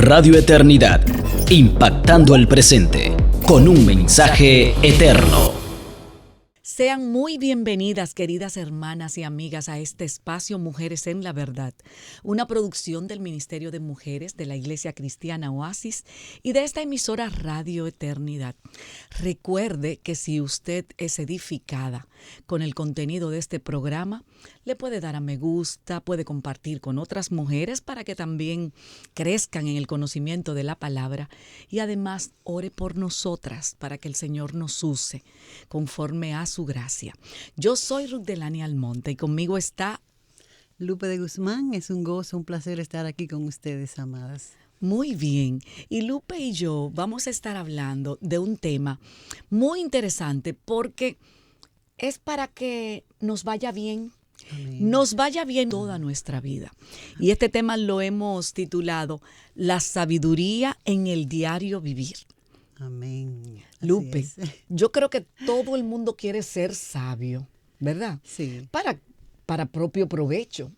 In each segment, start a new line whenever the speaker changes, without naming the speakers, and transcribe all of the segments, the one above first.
Radio Eternidad, impactando el presente con un mensaje eterno.
Sean muy bienvenidas, queridas hermanas y amigas, a este espacio Mujeres en la Verdad, una producción del Ministerio de Mujeres de la Iglesia Cristiana Oasis y de esta emisora Radio Eternidad. Recuerde que si usted es edificada con el contenido de este programa, le puede dar a me gusta, puede compartir con otras mujeres para que también crezcan en el conocimiento de la palabra y además ore por nosotras para que el Señor nos use conforme a su gracia. Yo soy Ruth Delany Almonte y conmigo está
Lupe de Guzmán. Es un gozo, un placer estar aquí con ustedes, amadas.
Muy bien. Y Lupe y yo vamos a estar hablando de un tema muy interesante porque es para que nos vaya bien. Amén. Nos vaya bien toda nuestra vida. Y este tema lo hemos titulado La sabiduría en el diario vivir.
Amén.
Lupe, yo creo que todo el mundo quiere ser sabio, ¿verdad?
Sí.
Para propio provecho.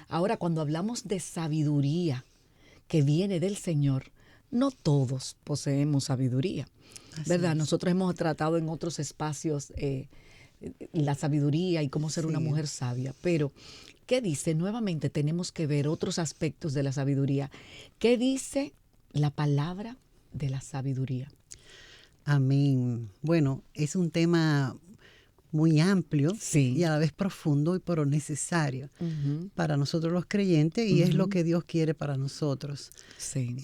Ahora, cuando hablamos de sabiduría que viene del Señor, no todos poseemos sabiduría, ¿verdad? Nosotros hemos tratado en otros espacios la sabiduría y cómo ser una mujer sabia, pero ¿qué dice? Nuevamente tenemos que ver otros aspectos de la sabiduría. ¿Qué dice la palabra de la sabiduría?
Amén. Bueno, es un tema muy amplio y a la vez profundo y pero necesario para nosotros los creyentes y es lo que Dios quiere para nosotros.
Sí.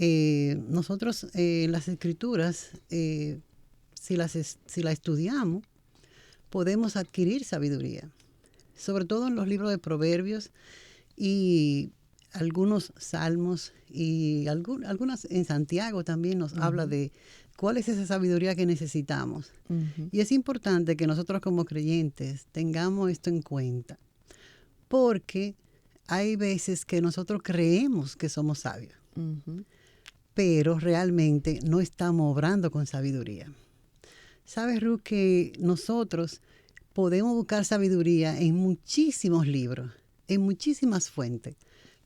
Nosotros las Escrituras, si la estudiamos, podemos adquirir sabiduría, sobre todo en los libros de Proverbios y algunos salmos y algunas en Santiago también nos habla de cuál es esa sabiduría que necesitamos. Y es importante que nosotros como creyentes tengamos esto en cuenta, porque hay veces que nosotros creemos que somos sabios, pero realmente no estamos obrando con sabiduría. ¿Sabes, Ruth, que nosotros podemos buscar sabiduría en muchísimos libros, en muchísimas fuentes?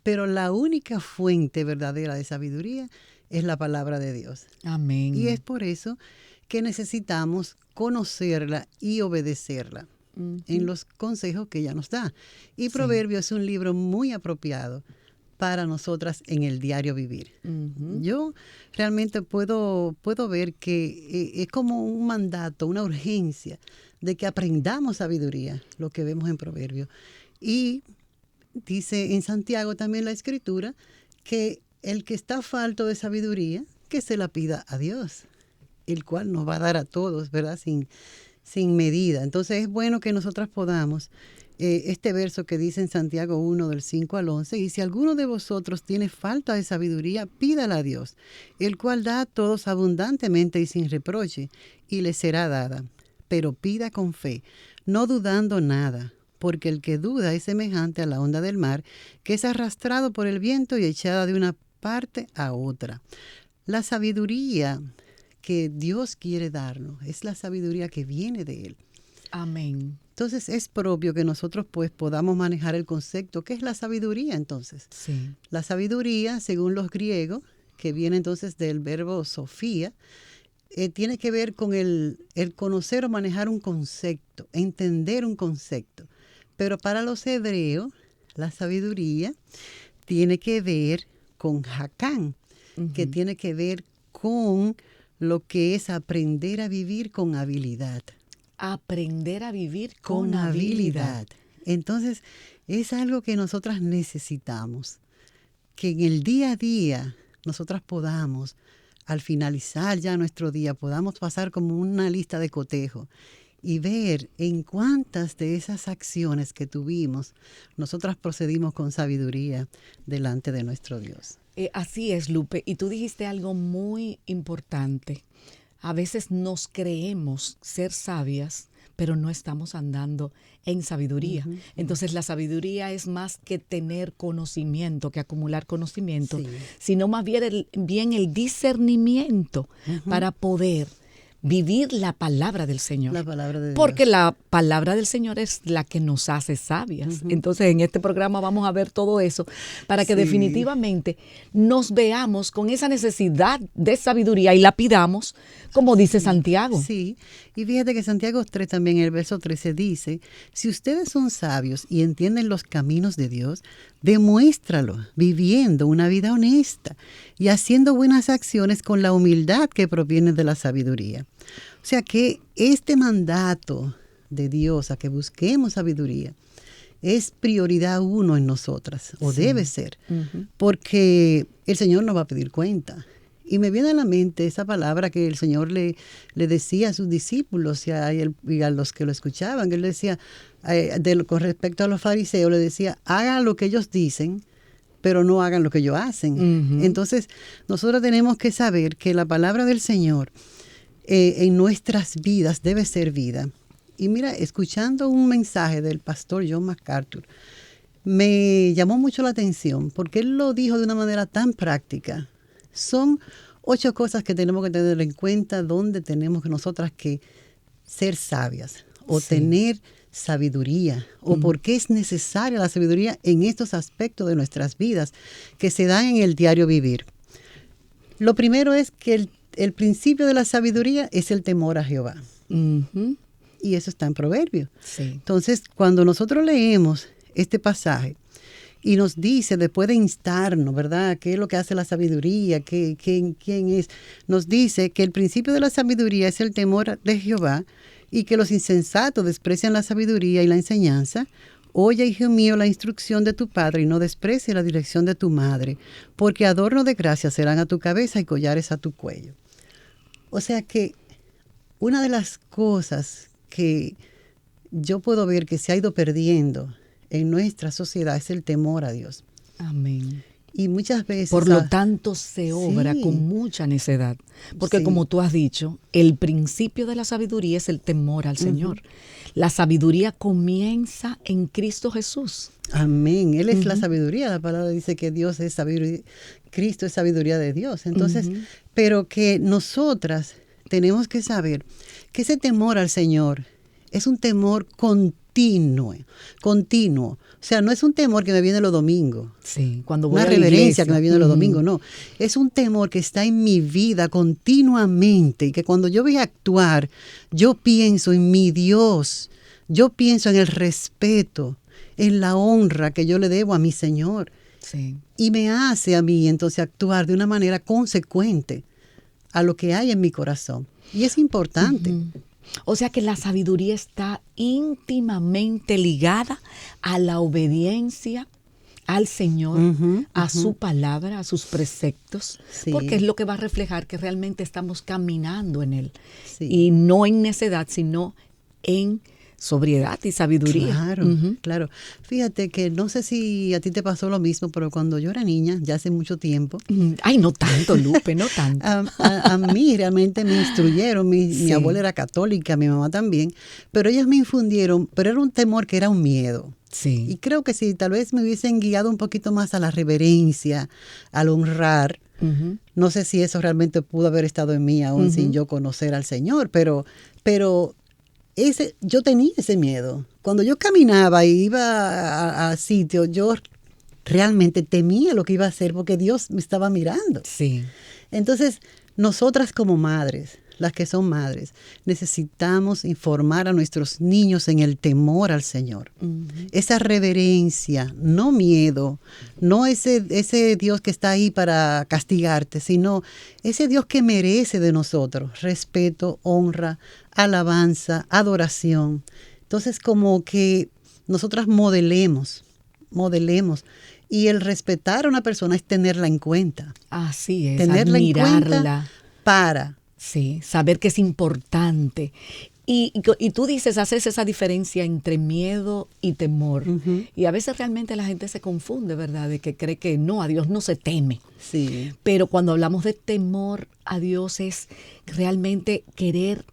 Pero la única fuente verdadera de sabiduría es la palabra de Dios.
Amén.
Y es por eso que necesitamos conocerla y obedecerla en los consejos que ella nos da. Y Proverbios es un libro muy apropiado para nosotras en el diario vivir. Yo realmente puedo ver que es como un mandato, una urgencia de que aprendamos sabiduría, lo que vemos en Proverbios. Y dice en Santiago también la Escritura que el que está falto de sabiduría, que se la pida a Dios, el cual nos va a dar a todos, ¿verdad? Sin medida. Entonces es bueno que nosotras podamos, este verso que dice en Santiago 1, del 5 al 11, y si alguno de vosotros tiene falta de sabiduría, pídala a Dios, el cual da a todos abundantemente y sin reproche, y le será dada. Pero pida con fe, no dudando nada, porque el que duda es semejante a la onda del mar, que es arrastrado por el viento y echada de una parte a otra. La sabiduría que Dios quiere darnos es la sabiduría que viene de Él.
Amén.
Entonces es propio que nosotros pues podamos manejar el concepto. ¿Qué es la sabiduría entonces?
Sí.
La sabiduría, según los griegos, que viene entonces del verbo sofía, tiene que ver con el conocer o manejar un concepto, entender un concepto. Pero para los hebreos, la sabiduría tiene que ver con Hakán, que tiene que ver con lo que es aprender a vivir con habilidad.
Aprender a vivir con habilidad.
Entonces, es algo que nosotras necesitamos, que en el día a día nosotras podamos, al finalizar ya nuestro día, podamos pasar como una lista de cotejo y ver en cuántas de esas acciones que tuvimos, nosotras procedimos con sabiduría delante de nuestro Dios.
Así es, Lupe. Y tú dijiste algo muy importante. A veces nos creemos ser sabias, pero no estamos andando en sabiduría. Entonces la sabiduría es más que tener conocimiento, que acumular conocimiento, sino más bien el discernimiento para poder vivir la palabra del Señor.
La palabra de Dios.
Porque la palabra del Señor es la que nos hace sabias. Entonces, en este programa vamos a ver todo eso para que definitivamente nos veamos con esa necesidad de sabiduría y la pidamos, como dice Santiago.
Sí, y fíjate que Santiago 3 también, en el verso 13 dice, si ustedes son sabios y entienden los caminos de Dios, demuéstralo viviendo una vida honesta y haciendo buenas acciones con la humildad que proviene de la sabiduría. O sea que este mandato de Dios a que busquemos sabiduría es prioridad uno en nosotras, o debe ser, porque el Señor nos va a pedir cuenta. Y me viene a la mente esa palabra que el Señor le decía a sus discípulos y a los que lo escuchaban, que Él decía, con respecto a los fariseos, le decía, hagan lo que ellos dicen, pero no hagan lo que ellos hacen. Entonces, nosotros tenemos que saber que la palabra del Señor en nuestras vidas debe ser vida. Y mira, escuchando un mensaje del pastor John MacArthur, me llamó mucho la atención porque él lo dijo de una manera tan práctica. Son 8 cosas que tenemos que tener en cuenta donde tenemos que nosotras que ser sabias o tener sabiduría o por qué es necesaria la sabiduría en estos aspectos de nuestras vidas que se dan en el diario vivir. Lo primero es que el principio de la sabiduría es el temor a Jehová. Y eso está en Proverbios. Sí. Entonces, cuando nosotros leemos este pasaje y nos dice, después de instarnos, ¿verdad?, ¿qué es lo que hace la sabiduría? ¿Quién es? Nos dice que el principio de la sabiduría es el temor de Jehová y que los insensatos desprecian la sabiduría y la enseñanza. Oye, hijo mío, la instrucción de tu padre y no desprecie la dirección de tu madre, porque adorno de gracia serán a tu cabeza y collares a tu cuello. O sea que una de las cosas que yo puedo ver que se ha ido perdiendo en nuestra sociedad es el temor a Dios.
Amén.
Y muchas veces...
Por lo tanto, se obra con mucha necedad. Porque como tú has dicho, el principio de la sabiduría es el temor al Señor. La sabiduría comienza en Cristo Jesús. Amén.
Él es la sabiduría. La palabra dice que Dios es sabiduría. Cristo es sabiduría de Dios. Entonces, pero que nosotras tenemos que saber que ese temor al Señor es un temor continuo. O sea, no es un temor que me viene los domingos.
Sí, cuando voy
una
a la
reverencia
iglesia.
Que me viene los domingos, no. Es un temor que está en mi vida continuamente y que cuando yo voy a actuar, yo pienso en mi Dios, yo pienso en el respeto, en la honra que yo le debo a mi Señor.
Sí.
Y me hace a mí entonces actuar de una manera consecuente a lo que hay en mi corazón. Y es importante.
O sea que la sabiduría está íntimamente ligada a la obediencia al Señor, a su palabra, a sus preceptos, porque es lo que va a reflejar que realmente estamos caminando en Él. Sí. Y no en necedad, sino en sobriedad y sabiduría.
Claro, claro. Fíjate que no sé si a ti te pasó lo mismo, pero cuando yo era niña, ya hace mucho tiempo.
Ay, no tanto, Lupe, no tanto.
A mí realmente me instruyeron. Mi abuela era católica, mi mamá también, pero ellas me infundieron, pero era un temor que era un miedo.
Sí.
Y creo que si tal vez me hubiesen guiado un poquito más a la reverencia, al honrar, no sé si eso realmente pudo haber estado en mí aún sin yo conocer al Señor, pero yo tenía ese miedo. Cuando yo caminaba y iba a sitios, yo realmente temía lo que iba a hacer porque Dios me estaba mirando.
Sí.
Entonces, nosotras como madres, las que son madres, necesitamos informar a nuestros niños en el temor al Señor. Esa reverencia, no miedo, no ese Dios que está ahí para castigarte, sino ese Dios que merece de nosotros respeto, honra, alabanza, adoración. Entonces, como que nosotras modelemos. Y el respetar a una persona es tenerla en cuenta.
Así es,
tenerla
admirarla.
En cuenta para...
Sí, saber que es importante. Y tú dices, haces esa diferencia entre miedo y temor. Y a veces realmente la gente se confunde, ¿verdad? De que cree que no, a Dios no se teme.
Sí.
Pero cuando hablamos de temor a Dios es realmente querer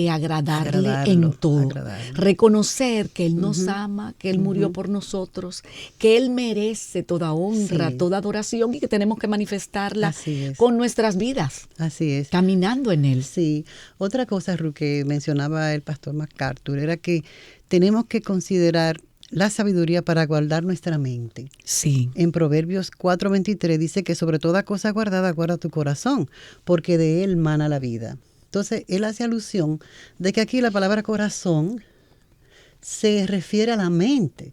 agradarle
Agradarlo,
en todo.
agradarlo.
Reconocer que Él nos ama, que Él murió por nosotros, que Él merece toda honra,
Sí.
toda adoración y que tenemos que manifestarla
Así es.
con nuestras vidas,
Así es.
caminando en Él.
Sí. Otra cosa, Ru, que mencionaba el pastor MacArthur, era que tenemos que considerar la sabiduría para guardar nuestra mente.
Sí.
En Proverbios 4:23 dice que sobre toda cosa guardada, guarda tu corazón, porque de él mana la vida. Entonces, él hace alusión de que aquí la palabra corazón se refiere a la mente,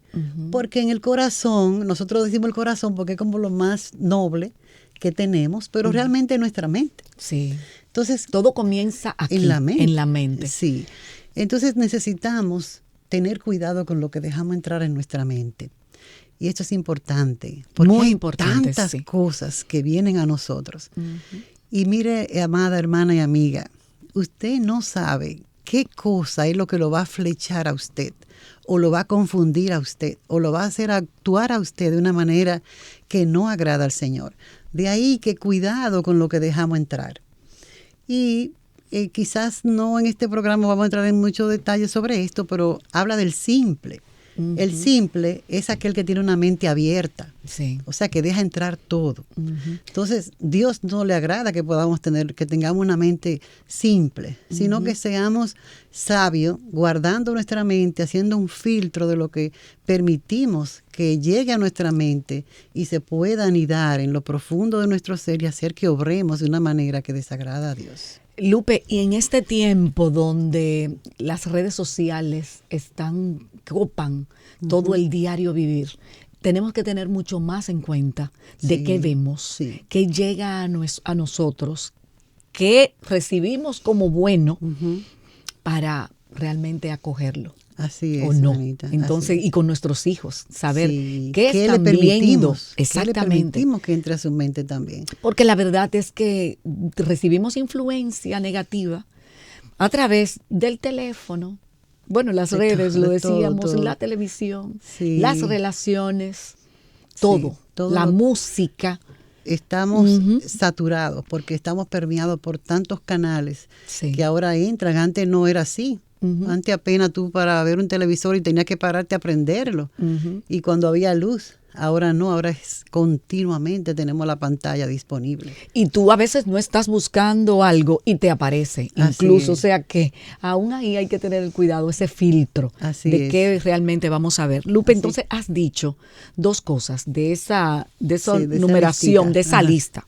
porque en el corazón, nosotros decimos el corazón porque es como lo más noble que tenemos, pero realmente es nuestra mente.
Sí.
Entonces,
Todo comienza aquí,
en la mente.
en la mente.
Sí. Entonces necesitamos tener cuidado con lo que dejamos entrar en nuestra mente. Y esto es importante, porque
Muy
hay
importante,
tantas
sí.
cosas que vienen a nosotros. Y mire, amada hermana y amiga, usted no sabe qué cosa es lo que lo va a flechar a usted, o lo va a confundir a usted, o lo va a hacer actuar a usted de una manera que no agrada al Señor. De ahí que cuidado con lo que dejamos entrar. Y quizás no en este programa vamos a entrar en muchos detalles sobre esto, pero habla del simple. El simple es aquel que tiene una mente abierta,
Sí.
o sea, que deja entrar todo. Entonces, Dios no le agrada que que tengamos una mente simple, sino que seamos sabios, guardando nuestra mente, haciendo un filtro de lo que permitimos que llegue a nuestra mente y se pueda anidar en lo profundo de nuestro ser y hacer que obremos de una manera que desagrada a Dios.
Lupe, y en este tiempo donde las redes sociales copan todo el diario vivir, tenemos que tener mucho más en cuenta de
Sí,
qué vemos,
sí.
qué llega a nosotros, qué recibimos como bueno para realmente acogerlo.
Así es,
O no.
Anita,
Entonces,
así es.
y con nuestros hijos, saber
Sí,
qué
le
están viendo.
permitimos, qué le
Exactamente.
permitimos que entre a su mente también.
Porque la verdad es que recibimos influencia negativa a través del teléfono, bueno, las
De
redes,
todo,
lo
de todo,
decíamos,
todo.
la televisión,
Sí.
las relaciones, todo,
Sí, todo
la
lo-
música.
Estamos saturados porque estamos permeados por tantos canales
Sí.
que ahora entran. Antes no era así. Antes apenas tú para ver un televisor y tenías que pararte a prenderlo. Y cuando había luz, ahora no, ahora es continuamente tenemos la pantalla disponible.
Y tú a veces no estás buscando algo y te aparece,
Así
incluso, o
es.
sea que aún ahí hay que tener el cuidado, ese filtro
Así
de
es.
qué realmente vamos a ver. Lupe,
Así.
entonces has dicho dos cosas de esa
Sí, de esa
numeración,
listita.
de esa
Ajá.
lista.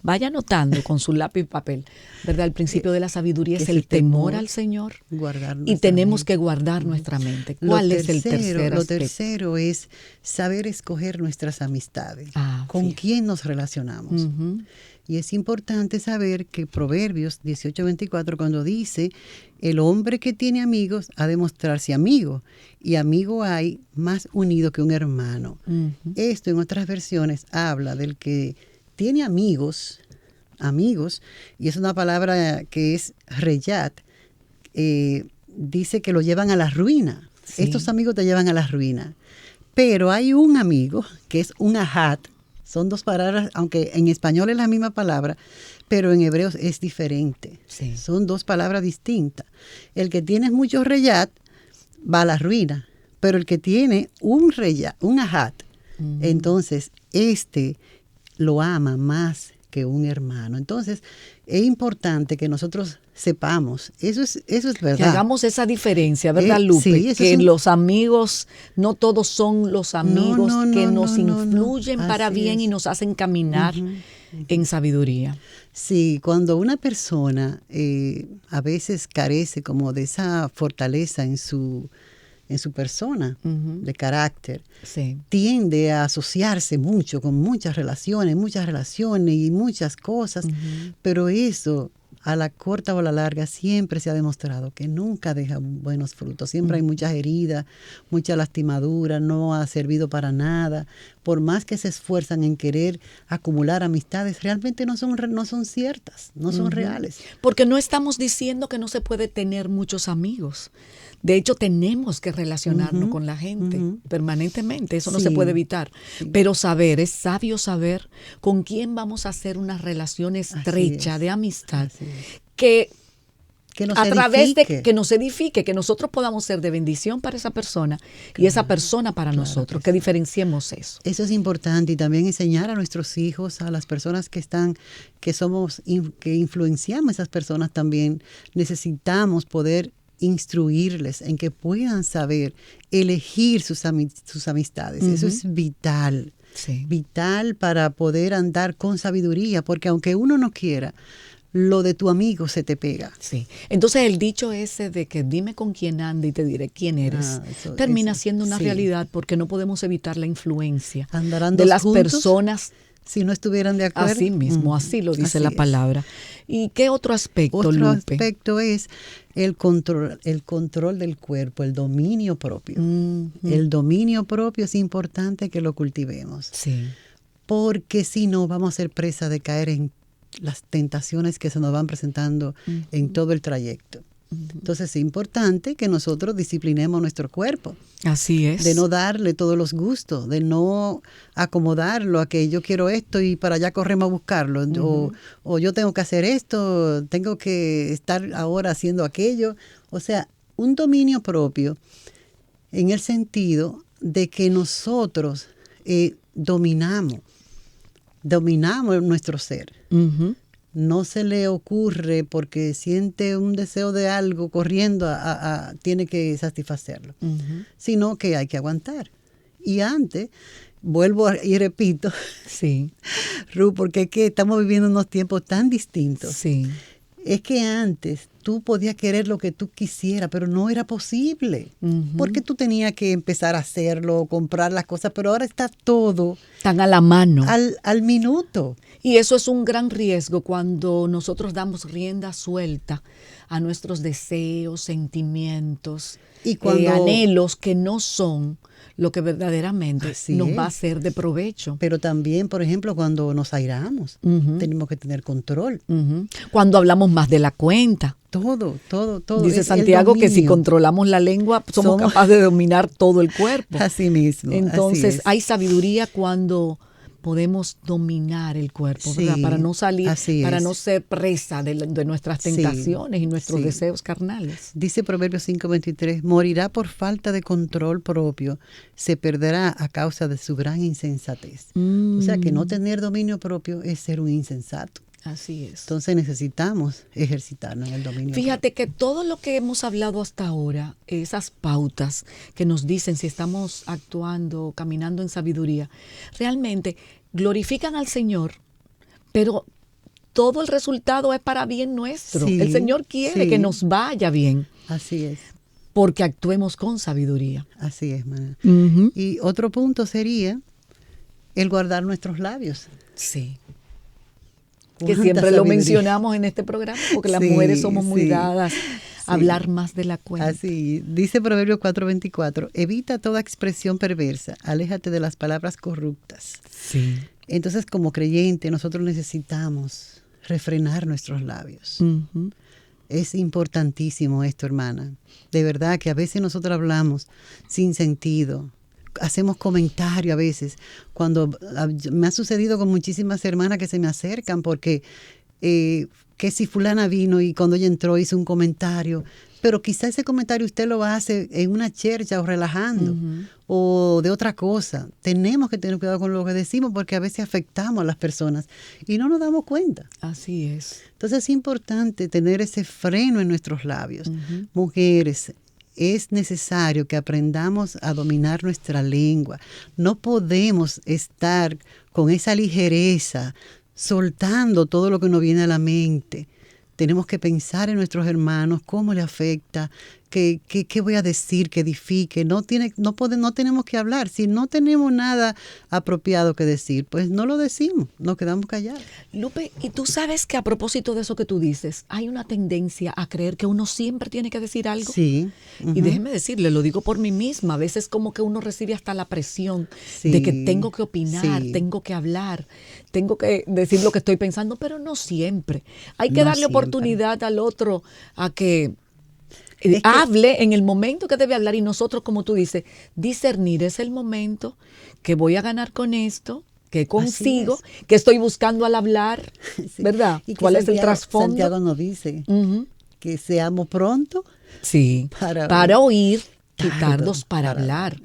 Vaya anotando con su lápiz y papel, ¿verdad? El principio de la sabiduría
que
es
es
el
el
temor
temor,
al Señor.
guardar
Y
nuestra
tenemos
mente.
que guardar nuestra mente.
Lo
¿Cuál es el tercer
Lo
aspecto?
tercero es saber escoger nuestras amistades.
Ah,
¿Con
sí.
quién nos relacionamos?
Ujú.
Y es importante saber que Proverbios 18:24, cuando dice, el hombre que tiene amigos ha de mostrarse amigo, y amigo hay más unido que un hermano. Esto en otras versiones habla del que tiene amigos, y es una palabra que es reyat, dice que lo llevan a la ruina.
Sí.
Estos amigos te llevan a la ruina. Pero hay un amigo que es un ahat. Son dos palabras, aunque en español es la misma palabra, pero en hebreo es diferente.
Sí.
Son dos palabras distintas. El que tiene mucho reyat va a la ruina, pero el que tiene un reyat, un ahat, entonces lo ama más que un hermano. Entonces, es importante que nosotros sepamos, eso es verdad.
Que hagamos esa diferencia, ¿verdad, Lupe?
Sí, eso
que
es
los amigos, no todos son los amigos que nos
no.
influyen para
Así
bien
es.
y nos hacen caminar en sabiduría.
Sí, cuando una persona a veces carece como de esa fortaleza en su persona, de carácter,
Sí.
tiende a asociarse mucho con muchas relaciones y muchas cosas, pero eso a la corta o a la larga siempre se ha demostrado que nunca deja buenos frutos. Siempre hay muchas heridas, mucha lastimadura, no ha servido para nada. Por más que se esfuerzan en querer acumular amistades, realmente no son ciertas, no son reales.
Porque no estamos diciendo que no se puede tener muchos amigos. De hecho, tenemos que relacionarnos con la gente permanentemente. Eso no se
Sí.
puede evitar. Pero es sabio saber con quién vamos a hacer una relación estrecha
es.
de amistad
Así es.
que
Que nos
a través de
edifique.
que nos edifique, que nosotros podamos ser de bendición para esa persona y esa persona para nosotros, que diferenciemos eso.
Eso es importante, y también enseñar a nuestros hijos, a las personas que que influenciamos a esas personas también. Necesitamos poder instruirles en que puedan saber elegir sus amistades. Eso es vital.
Sí.
Vital para poder andar con sabiduría, porque aunque uno no quiera, lo de tu amigo se te pega.
Sí. Entonces el dicho ese de que dime con quién anda y te diré quién eres, termina siendo una realidad, porque no podemos evitar la influencia
¿Andarán
de
dos
las
juntos
personas.
si no estuvieran de acuerdo?
Así mismo, así lo dice la palabra. ¿Y qué otro aspecto,
Otro
Lupe?
aspecto es el control del cuerpo, el dominio propio. El dominio propio es importante que lo cultivemos.
Sí.
Porque si no, vamos a ser presa de caer en las tentaciones que se nos van presentando en todo el trayecto. Entonces es importante que nosotros disciplinemos nuestro cuerpo.
Así es.
De no darle todos los gustos, de no acomodarlo a que yo quiero esto y para allá corremos a buscarlo. O yo tengo que hacer esto, tengo que estar ahora haciendo aquello. O sea, un dominio propio en el sentido de que nosotros dominamos nuestro ser. No se le ocurre porque siente un deseo de algo corriendo, tiene que satisfacerlo, sino que hay que aguantar. Y antes, vuelvo y repito,
sí,
Ru, porque es que estamos viviendo unos tiempos tan distintos.
Sí.
Es que antes tú podías querer lo que tú quisieras, pero no era posible. Porque tú tenías que empezar a hacerlo, comprar las cosas, pero ahora está todo
tan a la mano.
Al minuto.
Y eso es un gran riesgo cuando nosotros damos rienda suelta a nuestros deseos, sentimientos,
y cuando,
anhelos que no son lo que verdaderamente nos va a ser de provecho.
Pero también, por ejemplo, cuando nos airamos, tenemos que tener control.
Cuando hablamos más de la cuenta.
Todo.
Dice Santiago que si controlamos la lengua, somos capaces de dominar todo el cuerpo.
Así mismo.
Entonces, hay sabiduría cuando podemos dominar el cuerpo, ¿verdad? Para no salir, para no ser presa de nuestras tentaciones y nuestros deseos carnales.
Dice Proverbios 5:23, morirá por falta de control propio, se perderá a causa de su gran insensatez. O sea que no tener dominio propio es ser un insensato.
Así es.
Entonces necesitamos ejercitarnos en el dominio.
Fíjate que todo lo que hemos hablado hasta ahora, esas pautas que nos dicen si estamos actuando, caminando en sabiduría, realmente glorifican al Señor, pero todo el resultado es para bien nuestro. El Señor quiere que nos vaya bien.
Así es.
Porque actuemos con sabiduría.
Así es, Mana. Y otro punto sería el guardar nuestros labios.
Sí. Que siempre lo mencionamos en este programa, porque las mujeres somos muy dadas a hablar más de la cuenta.
Así, dice Proverbios 4:24, evita toda expresión perversa, aléjate de las palabras corruptas.
Sí.
Entonces, como creyente, nosotros necesitamos refrenar nuestros labios. Es importantísimo esto, hermana. De verdad que a veces nosotros hablamos sin sentido. Hacemos comentarios a veces, cuando me ha sucedido con muchísimas hermanas que se me acercan porque que si fulana vino y cuando ella entró hizo un comentario, pero quizá ese comentario usted lo hace en una chercha o relajando o de otra cosa. Tenemos que tener cuidado con lo que decimos porque a veces afectamos a las personas y no nos damos cuenta.
Así es.
Entonces es importante tener ese freno en nuestros labios. Mujeres, es necesario que aprendamos a dominar nuestra lengua. No podemos estar con esa ligereza, soltando todo lo que nos viene a la mente. Tenemos que pensar en nuestros hermanos, cómo le afecta, qué voy a decir que edifique. No tenemos que hablar. Si no tenemos nada apropiado que decir, pues no lo decimos, nos quedamos callados.
Lupe, y tú sabes que a propósito de eso que tú dices, hay una tendencia a creer que uno siempre tiene que decir algo.
Sí.
Y déjeme decirle, lo digo por mí misma, a veces como que uno recibe hasta la presión de que tengo que opinar, tengo que hablar, tengo que decir lo que estoy pensando, pero no siempre. Hay que darle oportunidad al otro a que hable en el momento que debe hablar y nosotros, como tú dices, discernir es el momento que voy a ganar con esto, que consigo, que estoy buscando al hablar, ¿verdad?
Y
¿Cuál es el trasfondo?
Santiago nos dice que seamos prontos
Sí, para oír y tardos para hablar.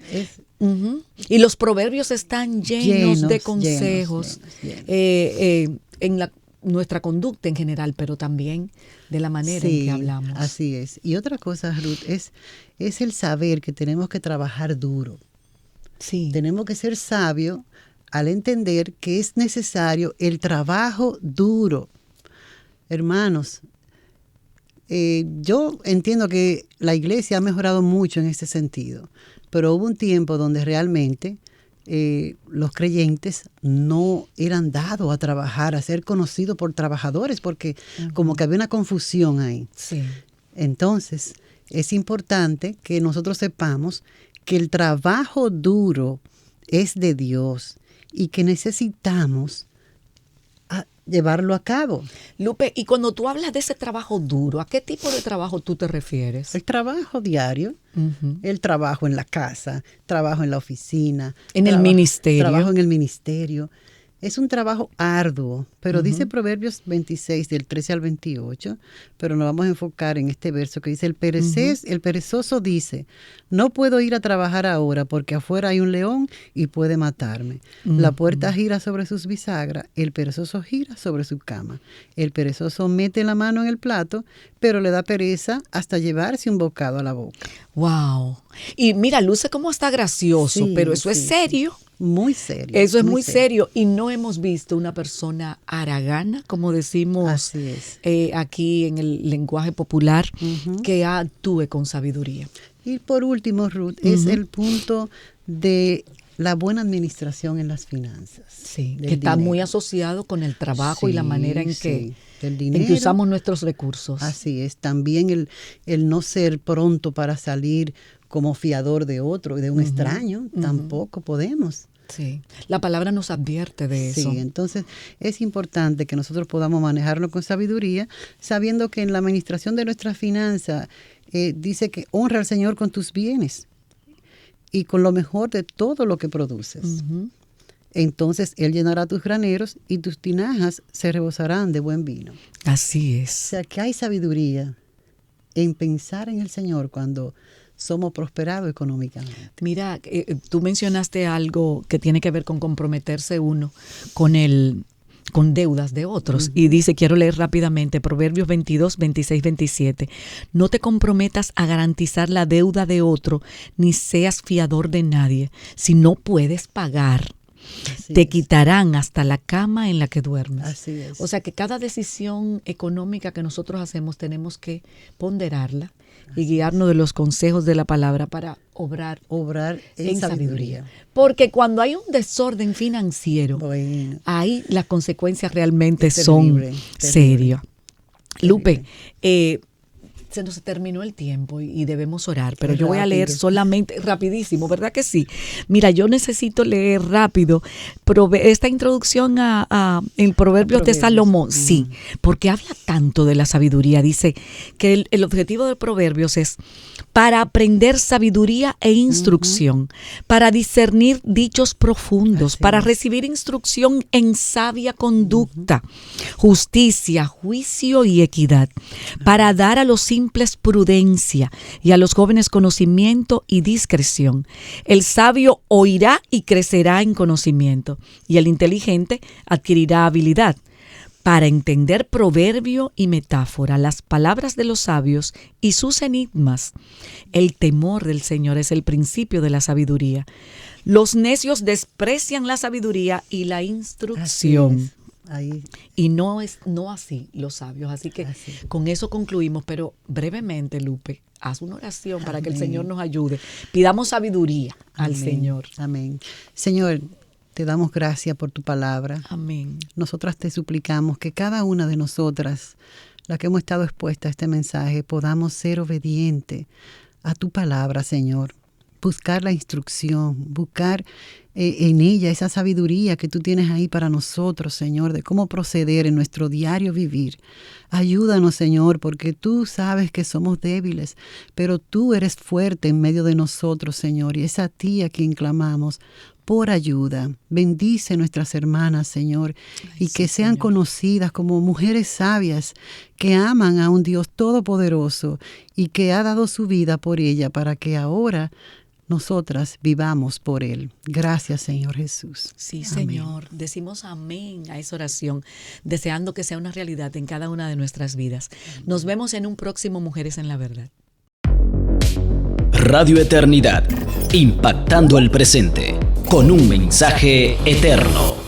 Y los proverbios están llenos de consejos en nuestra conducta en general, pero también de la manera en que hablamos.
Así es. Y otra cosa, Ruth, es el saber que tenemos que trabajar duro.
Sí.
Tenemos que ser sabios al entender que es necesario el trabajo duro. Hermanos, yo entiendo que la iglesia ha mejorado mucho en este sentido, pero hubo un tiempo donde realmente los creyentes no eran dados a trabajar, a ser conocidos por trabajadores, porque como que había una confusión ahí.
Sí.
Entonces, es importante que nosotros sepamos que el trabajo duro es de Dios y que necesitamos llevarlo a cabo.
Lupe, y cuando tú hablas de ese trabajo duro, ¿a qué tipo de trabajo tú te refieres?
El trabajo diario, el trabajo en la casa, trabajo en la oficina.
El ministerio.
Trabajo en el ministerio. Es un trabajo arduo, pero dice Proverbios 26, del 13 al 28, pero nos vamos a enfocar en este verso que dice, el perezoso dice, no puedo ir a trabajar ahora porque afuera hay un león y puede matarme. La puerta gira sobre sus bisagras, el perezoso gira sobre su cama. El perezoso mete la mano en el plato, pero le da pereza hasta llevarse un bocado a la boca.
¡Wow! Y mira, luce como está gracioso, pero eso es serio.
Muy serio.
Eso es muy serio. Y no hemos visto una persona haragana, como decimos aquí en el lenguaje popular, que actúe con sabiduría.
Y por último, Ruth, es el punto de la buena administración en las finanzas.
Sí, que está muy asociado con el trabajo y la manera en que usamos nuestros recursos.
Así es. También el no ser pronto para salir como fiador de otro, de un extraño, tampoco podemos.
Sí, la palabra nos advierte de eso.
Sí, entonces es importante que nosotros podamos manejarlo con sabiduría, sabiendo que en la administración de nuestras finanzas dice que honra al Señor con tus bienes y con lo mejor de todo lo que produces. Entonces Él llenará tus graneros y tus tinajas se rebosarán de buen vino.
Así es.
O sea que hay sabiduría en pensar en el Señor cuando somos prosperados económicamente.
Mira, tú mencionaste algo que tiene que ver con comprometerse uno con deudas de otros. Y dice, quiero leer rápidamente, Proverbios 22, 26, 27. No te comprometas a garantizar la deuda de otro, ni seas fiador de nadie. Si no puedes pagar, te quitarán hasta la cama en la que duermes.
Así es.
O sea que cada decisión económica que nosotros hacemos tenemos que ponderarla y guiarnos de los consejos de la palabra para obrar en sabiduría. Porque cuando hay un desorden financiero, ahí las consecuencias realmente son serias. Lupe, se nos terminó el tiempo y debemos orar, pero yo voy a leer solamente, rapidísimo, ¿verdad que sí? Mira, yo necesito leer rápido esta introducción a el Proverbios de Salomón, sí, porque habla tanto de la sabiduría. Dice que el objetivo de Proverbios es para aprender sabiduría e instrucción, para discernir dichos profundos, para recibir instrucción en sabia conducta, justicia, juicio y equidad, para dar a los simples prudencia y a los jóvenes conocimiento y discreción. El sabio oirá y crecerá en conocimiento, y el inteligente adquirirá habilidad. Para entender proverbio y metáfora, las palabras de los sabios y sus enigmas, el temor del Señor es el principio de la sabiduría. Los necios desprecian la sabiduría y la instrucción.
Ahí.
Y no así los sabios. Así que con eso concluimos, pero brevemente, Lupe, haz una oración para que el Señor nos ayude. Pidamos sabiduría al Señor.
Amén. Señor, te damos gracias por tu palabra.
Amén.
Nosotras te suplicamos que cada una de nosotras, las que hemos estado expuestas a este mensaje, podamos ser obedientes a tu palabra, Señor. Buscar la instrucción, buscar en ella esa sabiduría que tú tienes ahí para nosotros, Señor, de cómo proceder en nuestro diario vivir. Ayúdanos, Señor, porque tú sabes que somos débiles, pero tú eres fuerte en medio de nosotros, Señor, y es a ti a quien clamamos. por ayuda. Bendice nuestras hermanas, Señor, y que sean conocidas como mujeres sabias que aman a un Dios todopoderoso y que ha dado su vida por ella para que ahora nosotras vivamos por Él. Gracias, Señor Jesús.
Sí,
Amén.
Señor. Decimos amén a esa oración, deseando que sea una realidad en cada una de nuestras vidas. Nos vemos en un próximo Mujeres en la Verdad.
Radio Eternidad, impactando el presente con un mensaje eterno.